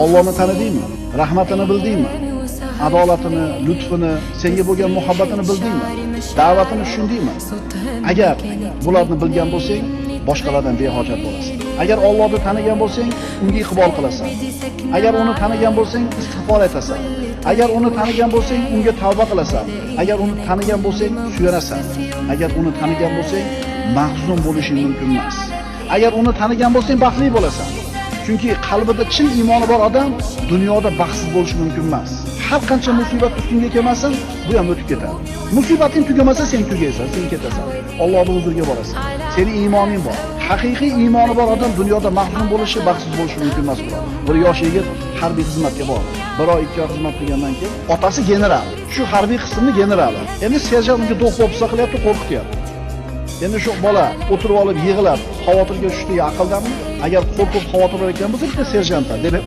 Allohni tanidingmi? Rahmatini bildingmi? Adolatini, lutfini, senga bo'lgan muhabbatini bildingmi? Da'vatini tushundingmi? Agar bularni bilgan bo'lsang, boshqalardan behojat bo'lasan. Agar Allohni tanigan bo'lsang, unga iqbol qilasan. Agar uni tanigan bo'lsang, istig'for etasan. Agar uni tanigan bo'lsang, unga tavba qilasan. Agar uni tanigan bo'lsang, suyanasan. Agar uni tanigan bo'lsang, mahzun bo'lishing mumkin emas. Agar uni tanigan bo'lsang, baxtli bo'lasan. Chunki qalbida chin iymoni bor odam dunyoda baxtsiz bo'lishi mumkin emas. Har qancha musibat ustingga kelmasin, bu ham o'tib ketadi. Musibating tugamasa, sen tugaysan, sen ketasan. Allohning huzuriga borasan. Sening iymoning bor. Haqiqiy iymoni bor odam dunyoda mahzun bo'lishi, baxtsiz bo'lishi mumkin emas. Bir yosh yigit harbiy xizmatga bordi. 1 oy 2 oy xizmat qilgandan keyin otasi general, shu harbiy qismning generali. Endi serjant unga do'q bo'lsa qilyapti, qo'rqityapti. Endi shu bola o'tirib olib yig'ilib, xavotirga tushdi, aqldami? Agar qo'rqib xavotir olayotgan bo'lsa, bitta serjantdan deb